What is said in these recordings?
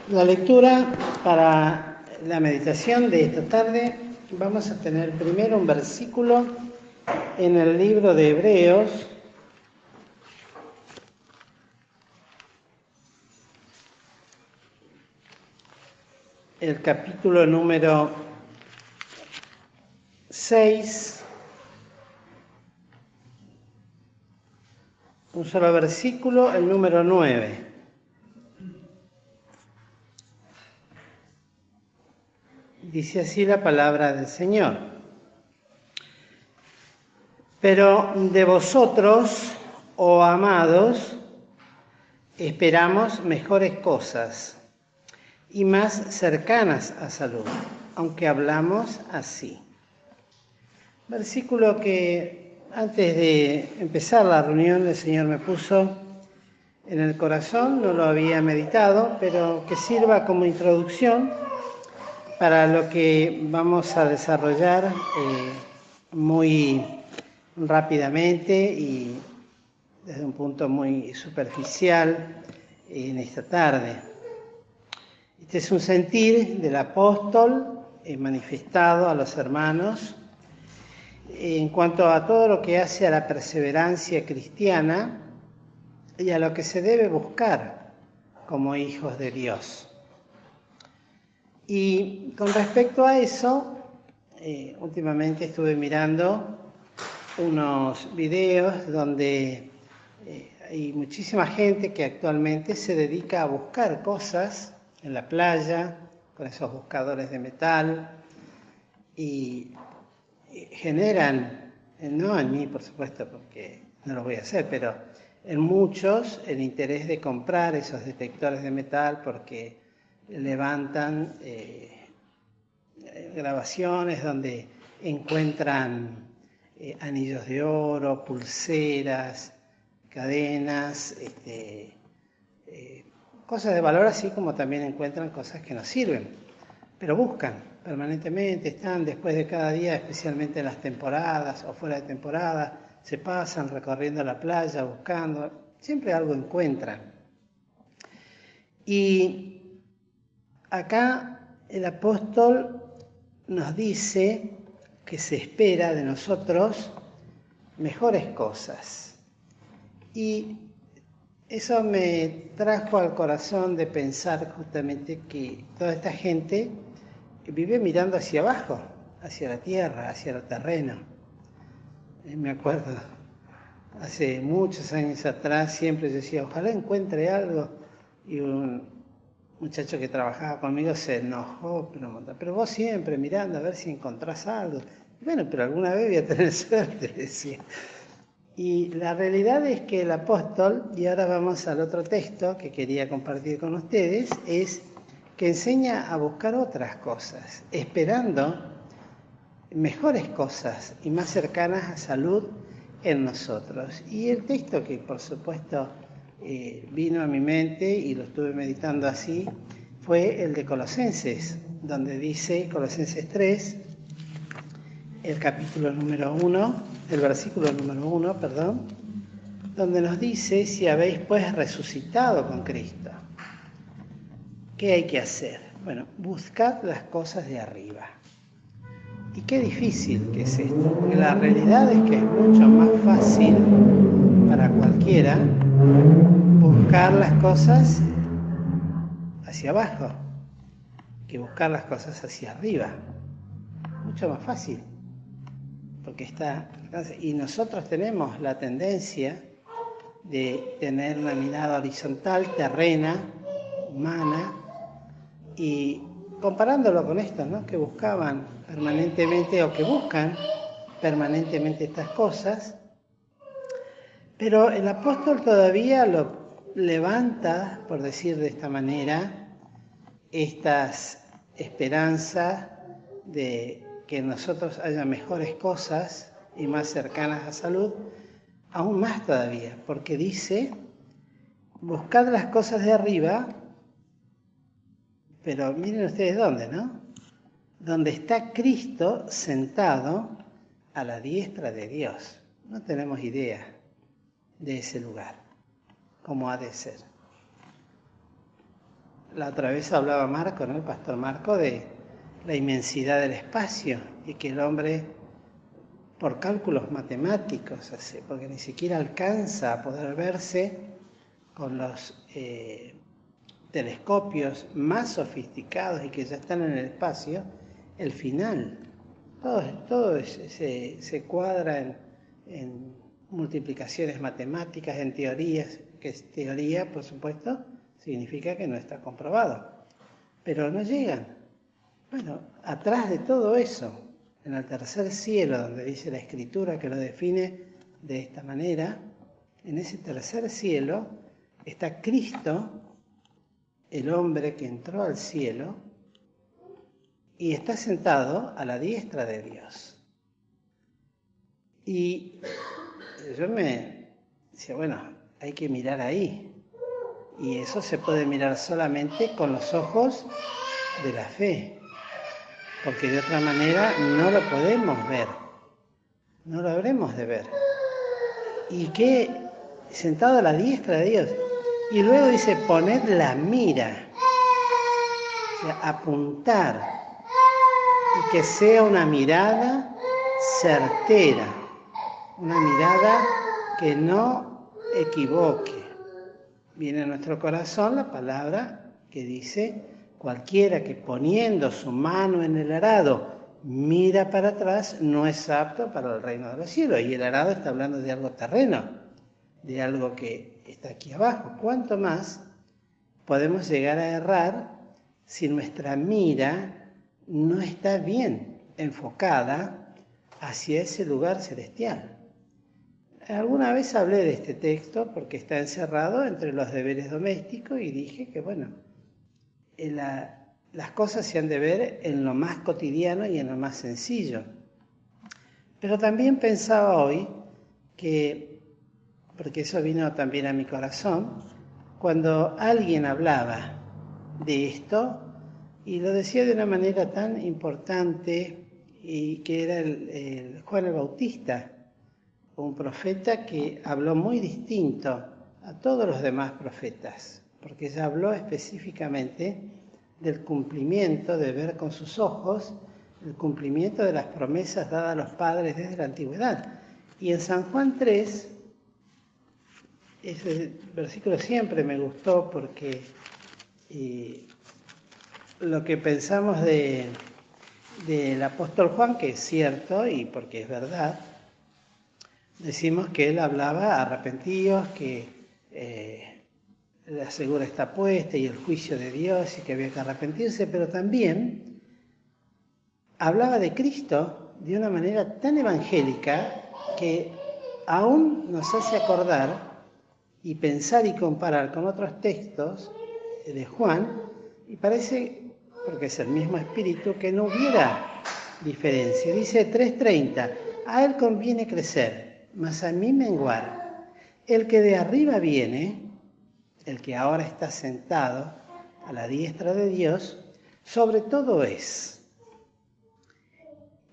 La lectura para la meditación de esta tarde, vamos a tener primero un versículo en el libro de Hebreos, el capítulo número 6, un solo versículo, el número 9. Dice así la palabra del Señor. Pero de vosotros, oh amados, esperamos mejores cosas y más cercanas a salud, aunque hablamos así. Versículo que antes de empezar la reunión el Señor me puso en el corazón, no lo había meditado, pero que sirva como introducción para lo que vamos a desarrollar muy rápidamente y desde un punto muy superficial en esta tarde. Este es un sentir del apóstol manifestado a los hermanos en cuanto a todo lo que hace a la perseverancia cristiana y a lo que se debe buscar como hijos de Dios. Y con respecto a eso, últimamente estuve mirando unos videos donde hay muchísima gente que actualmente se dedica a buscar cosas en la playa, con esos buscadores de metal, y generan, no en mí por supuesto, porque no lo voy a hacer, pero en muchos el interés de comprar esos detectores de metal porque levantan grabaciones donde encuentran anillos de oro, pulseras, cadenas, cosas de valor, así como también encuentran cosas que no sirven, pero buscan permanentemente, están después de cada día, especialmente en las temporadas o fuera de temporada, se pasan recorriendo la playa buscando, siempre algo encuentran. Y acá el apóstol nos dice que se espera de nosotros mejores cosas. Y eso me trajo al corazón de pensar justamente que toda esta gente vive mirando hacia abajo, hacia la tierra, hacia el terreno. Me acuerdo, hace muchos años atrás siempre yo decía, ojalá encuentre algo, y un muchacho que trabajaba conmigo se enojó, pero vos siempre mirando a ver si encontrás algo. Y bueno, pero alguna vez voy a tener suerte, decía. Y la realidad es que el apóstol, y ahora vamos al otro texto que quería compartir con ustedes, es que enseña a buscar otras cosas, esperando mejores cosas y más cercanas a salud en nosotros. Y el texto que por supuesto vino a mi mente y lo estuve meditando así, fue el de Colosenses, donde dice, Colosenses 3, el capítulo número 1, el versículo número 1, perdón, donde nos dice, si habéis pues resucitado con Cristo, ¿qué hay que hacer? Bueno, buscad las cosas de arriba. Y qué difícil que es esto, porque la realidad es que es mucho más fácil para cualquiera buscar las cosas hacia abajo que buscar las cosas hacia arriba. Mucho más fácil, porque está... Y nosotros tenemos la tendencia de tener una mirada horizontal, terrena, humana, y comparándolo con estos, ¿no?, que buscaban permanentemente o que buscan permanentemente estas cosas, pero el apóstol todavía lo levanta, por decir de esta manera, estas esperanzas de que en nosotros haya mejores cosas y más cercanas a salud, aún más todavía, porque dice, buscad las cosas de arriba, pero miren ustedes dónde, ¿no? Donde está Cristo sentado a la diestra de Dios. No tenemos idea de ese lugar, cómo ha de ser. La otra vez hablaba Marco, ¿no? El pastor Marco, de la inmensidad del espacio y que el hombre, por cálculos matemáticos, porque ni siquiera alcanza a poder verse con los telescopios más sofisticados y que ya están en el espacio, el final. Todo se cuadra en multiplicaciones matemáticas, en teorías, que es teoría, por supuesto, significa que no está comprobado. Pero no llegan. Bueno, atrás de todo eso, en el tercer cielo, donde dice la Escritura que lo define de esta manera, en ese tercer cielo está Cristo, el hombre que entró al cielo, y está sentado a la diestra de Dios. Y yo me decía, bueno, hay que mirar ahí. Y eso se puede mirar solamente con los ojos de la fe. Porque de otra manera no lo podemos ver. No lo habremos de ver. Y que sentado a la diestra de Dios. Y luego dice, poned la mira. O sea, apuntar. Y que sea una mirada certera. Una mirada que no equivoque. Viene a nuestro corazón la palabra que dice, cualquiera que poniendo su mano en el arado mira para atrás no es apto para el reino de los cielos. Y el arado está hablando de algo terreno, de algo que está aquí abajo. ¿Cuánto más podemos llegar a errar si nuestra mira no está bien enfocada hacia ese lugar celestial? Alguna vez hablé de este texto porque está encerrado entre los deberes domésticos y dije que, bueno, las cosas se han de ver en lo más cotidiano y en lo más sencillo. Pero también pensaba hoy que, porque eso vino también a mi corazón, cuando alguien hablaba de esto y lo decía de una manera tan importante y que era el Juan el Bautista, un profeta que habló muy distinto a todos los demás profetas, porque ella habló específicamente del cumplimiento, de ver con sus ojos, el cumplimiento de las promesas dadas a los padres desde la antigüedad. Y en San Juan 3, ese versículo siempre me gustó porque lo que pensamos del apóstol Juan, que es cierto y porque es verdad, decimos que él hablaba arrepentidos, que la segura está puesta y el juicio de Dios y que había que arrepentirse, pero también hablaba de Cristo de una manera tan evangélica que aún nos hace acordar y pensar y comparar con otros textos de Juan, y parece, porque es el mismo espíritu, que no hubiera diferencia. Dice 3:30, a él conviene crecer, mas a mí menguar. El que de arriba viene, el que ahora está sentado a la diestra de Dios, sobre todo es.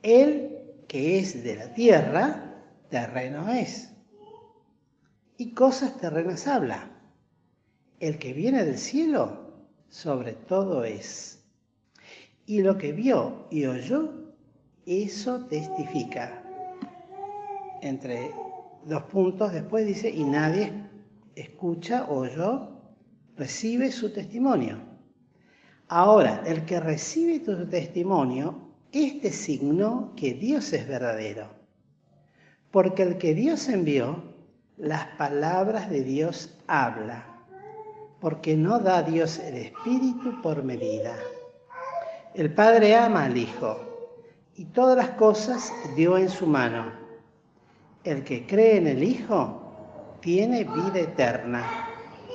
El que es de la tierra, terreno es. Y cosas terrenas habla. El que viene del cielo, sobre todo es. Y lo que vio y oyó, eso testifica. Entre dos puntos después dice, y nadie escucha, oyó, recibe su testimonio. Ahora, el que recibe tu testimonio, este signó que Dios es verdadero. Porque el que Dios envió, las palabras de Dios habla. Porque no da Dios el Espíritu por medida. El Padre ama al Hijo, y todas las cosas dio en su mano. El que cree en el Hijo tiene vida eterna,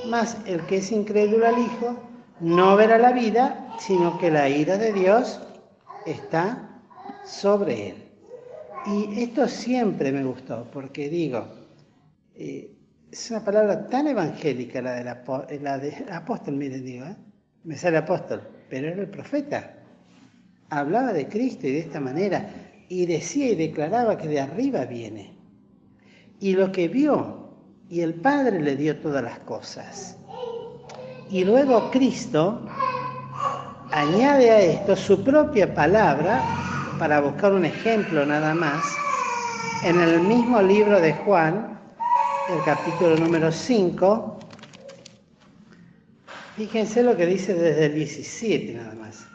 mas el que es incrédulo al Hijo no verá la vida, sino que la ira de Dios está sobre él. Y esto siempre me gustó, porque digo, es una palabra tan evangélica la del apóstol, miren, digo, me sale apóstol, pero era el profeta. Hablaba de Cristo y de esta manera, y decía y declaraba que de arriba viene. Y lo que vio, y el Padre le dio todas las cosas. Y luego Cristo añade a esto su propia palabra, para buscar un ejemplo nada más, en el mismo libro de Juan, el capítulo número 5, fíjense lo que dice desde el 17 nada más.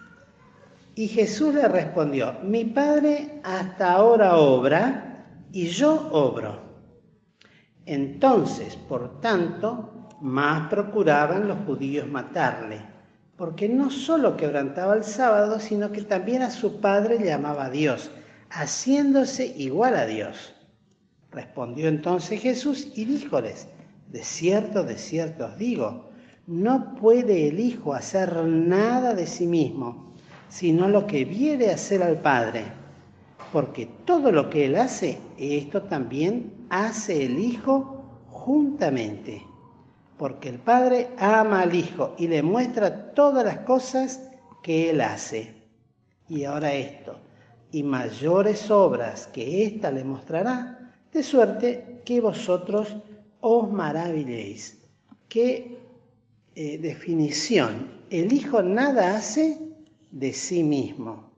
Y Jesús le respondió: mi Padre hasta ahora obra y yo obro. Entonces, por tanto, más procuraban los judíos matarle, porque no solo quebrantaba el sábado, sino que también a su Padre llamaba a Dios, haciéndose igual a Dios. Respondió entonces Jesús y díjoles: de cierto os digo, no puede el Hijo hacer nada de sí mismo, sino lo que viere hacer al Padre. Porque todo lo que Él hace, esto también hace el Hijo juntamente. Porque el Padre ama al Hijo y le muestra todas las cosas que Él hace. Y ahora esto: y mayores obras que ésta le mostrará, de suerte que vosotros os maravilléis. Qué definición. El Hijo nada hace de sí mismo.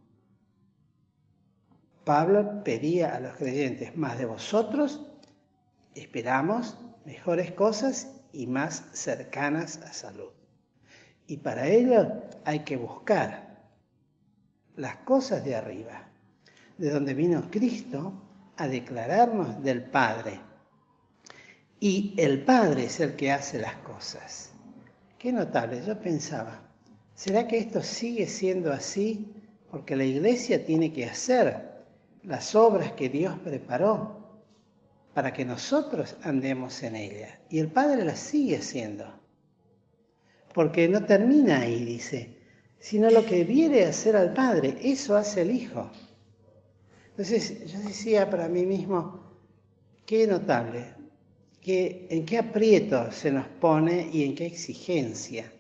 Pablo pedía a los creyentes: más de vosotros esperamos mejores cosas y más cercanas a salud. Y para ello hay que buscar las cosas de arriba, de donde vino Cristo a declararnos del Padre. Y el Padre es el que hace las cosas. Qué notable. Yo pensaba, ¿será que esto sigue siendo así? Porque la Iglesia tiene que hacer las obras que Dios preparó para que nosotros andemos en ellas. Y el Padre las sigue haciendo. Porque no termina ahí, dice, sino lo que viene a hacer al Padre, eso hace el Hijo. Entonces yo decía para mí mismo, qué notable, en qué aprieto se nos pone y en qué exigencia.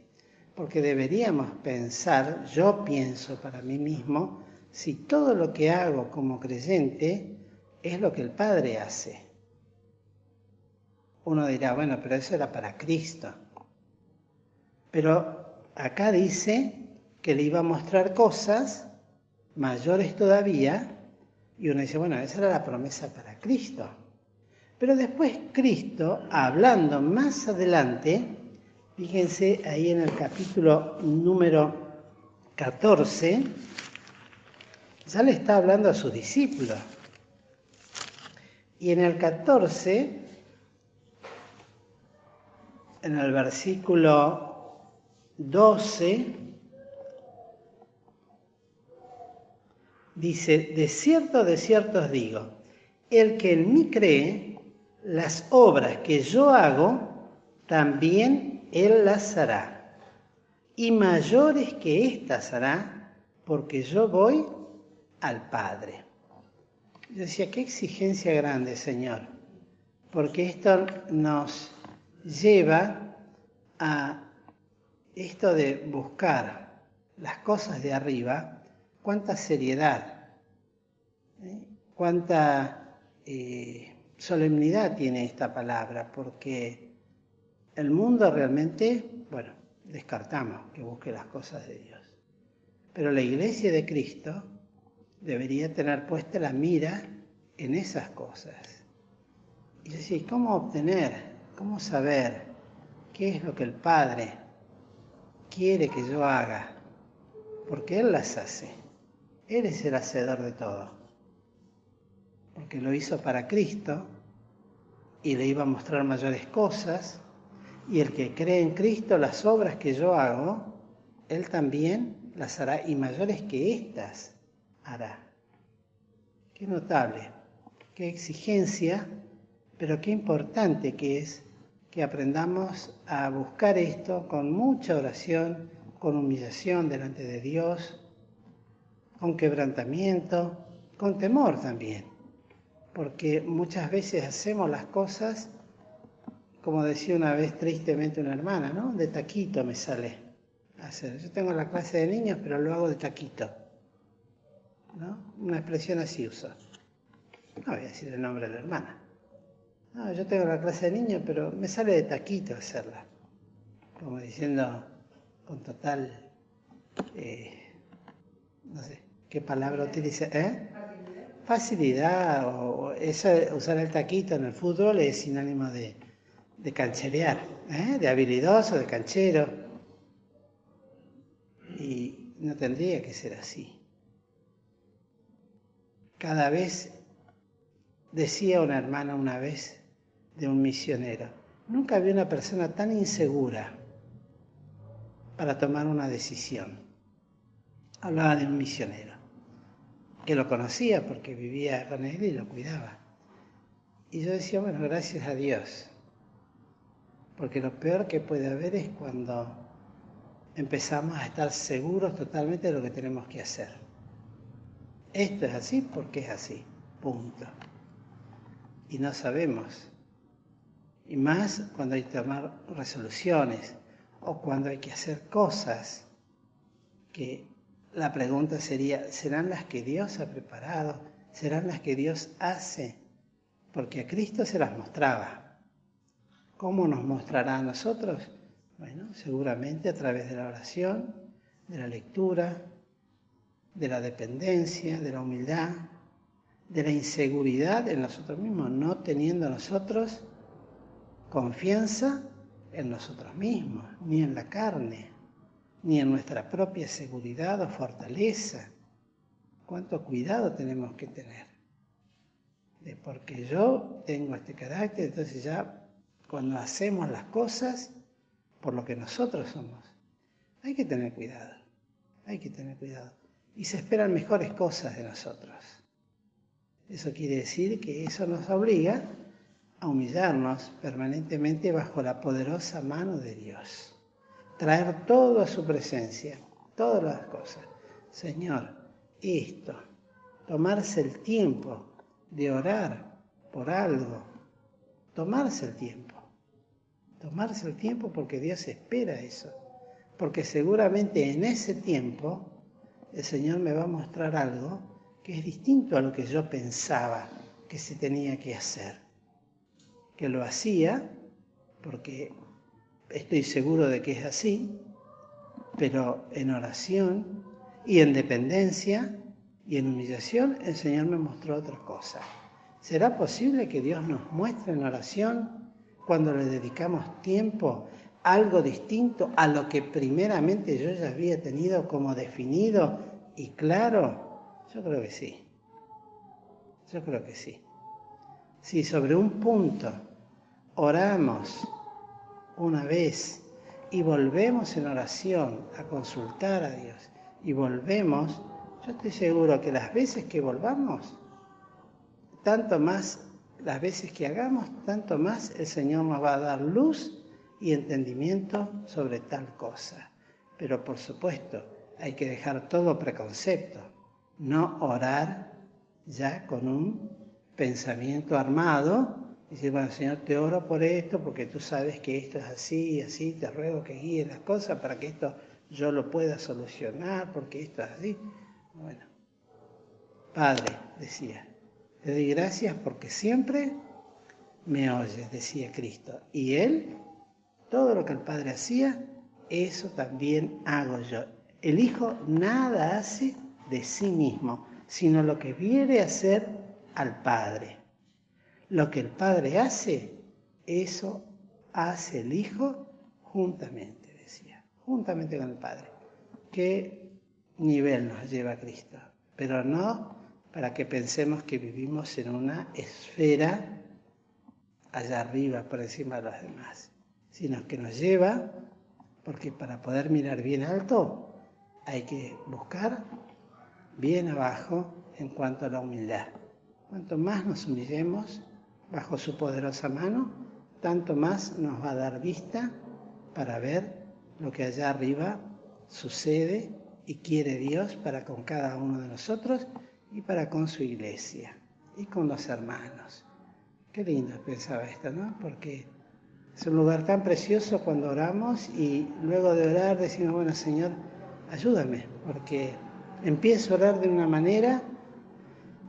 Porque deberíamos pensar, yo pienso para mí mismo, si todo lo que hago como creyente es lo que el Padre hace. Uno dirá, bueno, pero eso era para Cristo. Pero acá dice que le iba a mostrar cosas mayores todavía, y uno dice, bueno, esa era la promesa para Cristo. Pero después Cristo, hablando más adelante, fíjense ahí en el capítulo número 14, ya le está hablando a sus discípulos. Y en el 14, en el versículo 12, dice: de cierto os digo, el que en mí cree, las obras que yo hago, también él las hará. Y mayores que éstas hará, porque yo voy al Padre. Yo decía, qué exigencia grande, Señor, porque esto nos lleva a esto de buscar las cosas de arriba. Cuánta seriedad, cuánta solemnidad tiene esta palabra, porque el mundo realmente, bueno, descartamos que busque las cosas de Dios. Pero la Iglesia de Cristo debería tener puesta la mira en esas cosas. Y decir, ¿cómo obtener, cómo saber qué es lo que el Padre quiere que yo haga? Porque Él las hace. Él es el hacedor de todo. Porque lo hizo para Cristo y le iba a mostrar mayores cosas. Y el que cree en Cristo, las obras que yo hago, Él también las hará, y mayores que éstas hará. Qué notable, qué exigencia, pero qué importante que es que aprendamos a buscar esto con mucha oración, con humillación delante de Dios, con quebrantamiento, con temor también. Porque muchas veces hacemos las cosas, como decía una vez tristemente una hermana, ¿no? De taquito me sale hacer. Yo tengo la clase de niños, pero lo hago de taquito, ¿no? Una expresión así uso. No voy a decir el nombre de la hermana. No, yo tengo la clase de niños, pero me sale de taquito hacerla. Como diciendo, con total, no sé, ¿qué palabra utiliza? Facilidad, o usar el taquito en el fútbol es sinónimo de cancherear, de habilidoso, de canchero. Y no tendría que ser así. Cada vez, decía una hermana una vez de un misionero, nunca vi una persona tan insegura para tomar una decisión. Hablaba de un misionero, que lo conocía porque vivía con él y lo cuidaba. Y yo decía, bueno, gracias a Dios, porque lo peor que puede haber es cuando empezamos a estar seguros totalmente de lo que tenemos que hacer. Esto es así porque es así, punto. Y no sabemos. Y más cuando hay que tomar resoluciones o cuando hay que hacer cosas que la pregunta sería, ¿serán las que Dios ha preparado? ¿Serán las que Dios hace? Porque a Cristo se las mostraba. ¿Cómo nos mostrará a nosotros? Bueno, seguramente a través de la oración, de la lectura, de la dependencia, de la humildad, de la inseguridad en nosotros mismos, no teniendo nosotros confianza en nosotros mismos, ni en la carne, ni en nuestra propia seguridad o fortaleza. ¿Cuánto cuidado tenemos que tener? Porque yo tengo este carácter, entonces ya cuando hacemos las cosas por lo que nosotros somos, hay que tener cuidado, hay que tener cuidado. Y se esperan mejores cosas de nosotros. Eso quiere decir que eso nos obliga a humillarnos permanentemente bajo la poderosa mano de Dios. Traer todo a su presencia, todas las cosas. Señor, esto, tomarse el tiempo de orar por algo, tomarse el tiempo porque Dios espera eso, porque seguramente en ese tiempo el Señor me va a mostrar algo que es distinto a lo que yo pensaba que se tenía que hacer, que lo hacía porque estoy seguro de que es así, pero en oración y en dependencia y en humillación el Señor me mostró otra cosa. ¿Será posible que Dios nos muestre en oración, cuando le dedicamos tiempo, algo distinto a lo que primeramente yo ya había tenido como definido y claro? Yo creo que sí. Yo creo que sí. Si sobre un punto oramos una vez y volvemos en oración a consultar a Dios y volvemos, yo estoy seguro que las veces que volvamos, tanto más las veces que hagamos, tanto más el Señor nos va a dar luz y entendimiento sobre tal cosa. Pero por supuesto, hay que dejar todo preconcepto, no orar ya con un pensamiento armado y decir, bueno, Señor, te oro por esto porque tú sabes que esto es así y así, te ruego que guíes las cosas para que esto yo lo pueda solucionar, porque esto es así. Bueno, Padre, decía, te doy gracias porque siempre me oyes, decía Cristo. Y Él, todo lo que el Padre hacía, eso también hago yo. El Hijo nada hace de sí mismo, sino lo que viene a hacer al Padre. Lo que el Padre hace, eso hace el Hijo juntamente, decía, juntamente con el Padre. ¿Qué nivel nos lleva Cristo? Pero no para que pensemos que vivimos en una esfera allá arriba, por encima de los demás, sino que nos lleva, porque para poder mirar bien alto, hay que buscar bien abajo en cuanto a la humildad. Cuanto más nos humillemos bajo su poderosa mano, tanto más nos va a dar vista para ver lo que allá arriba sucede y quiere Dios para con cada uno de nosotros y para con su iglesia y con los hermanos. Qué lindo pensaba esto, ¿no? Porque es un lugar tan precioso cuando oramos y luego de orar decimos, bueno, Señor, ayúdame, porque empiezo a orar de una manera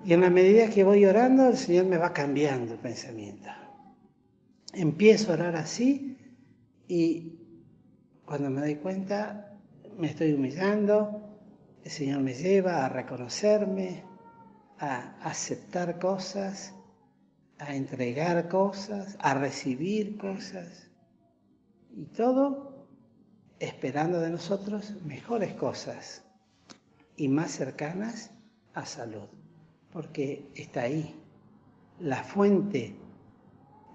y en la medida que voy orando el Señor me va cambiando el pensamiento. Empiezo a orar así y cuando me doy cuenta, me estoy humillando, el Señor me lleva a reconocerme, a aceptar cosas, a entregar cosas, a recibir cosas, y todo esperando de nosotros mejores cosas y más cercanas a salud, porque está ahí. La fuente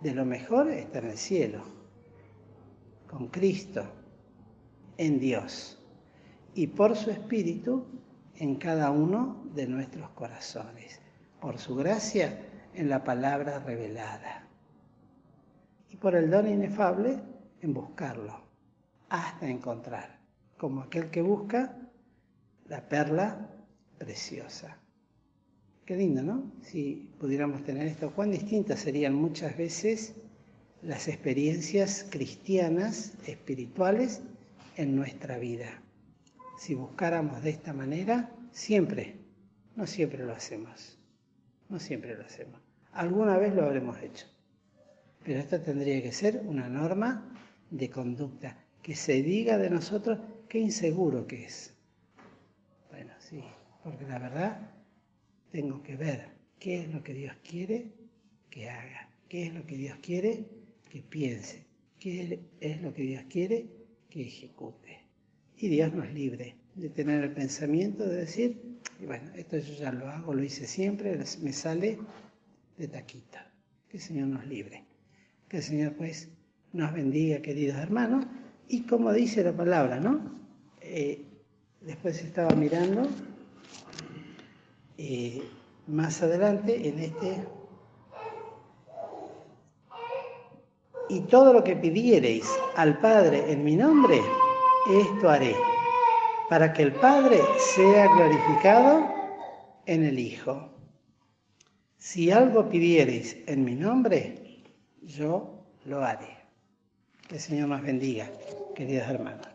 de lo mejor está en el cielo, con Cristo, en Dios, y por su Espíritu en cada uno de nuestros corazones, por su gracia en la palabra revelada, y por el don inefable en buscarlo, hasta encontrar, como aquel que busca la perla preciosa. Qué lindo, ¿no? Si pudiéramos tener esto, cuán distintas serían muchas veces las experiencias cristianas, espirituales, en nuestra vida. Si buscáramos de esta manera, no siempre lo hacemos. Alguna vez lo habremos hecho. Pero esto tendría que ser una norma de conducta, que se diga de nosotros qué inseguro que es. Bueno, sí, porque la verdad tengo que ver qué es lo que Dios quiere que haga, qué es lo que Dios quiere que piense, qué es lo que Dios quiere que ejecute. Y Dios nos libre de tener el pensamiento de decir, y bueno, esto yo ya lo hago, lo hice siempre, me sale de taquita. Que el Señor nos libre. Que el Señor pues nos bendiga, queridos hermanos. Y como dice la palabra, ¿no? Después estaba mirando más adelante en y todo lo que pidiereis al Padre en mi nombre, esto haré, para que el Padre sea glorificado en el Hijo. Si algo pidiereis en mi nombre, yo lo haré. Que el Señor nos bendiga, queridos hermanos.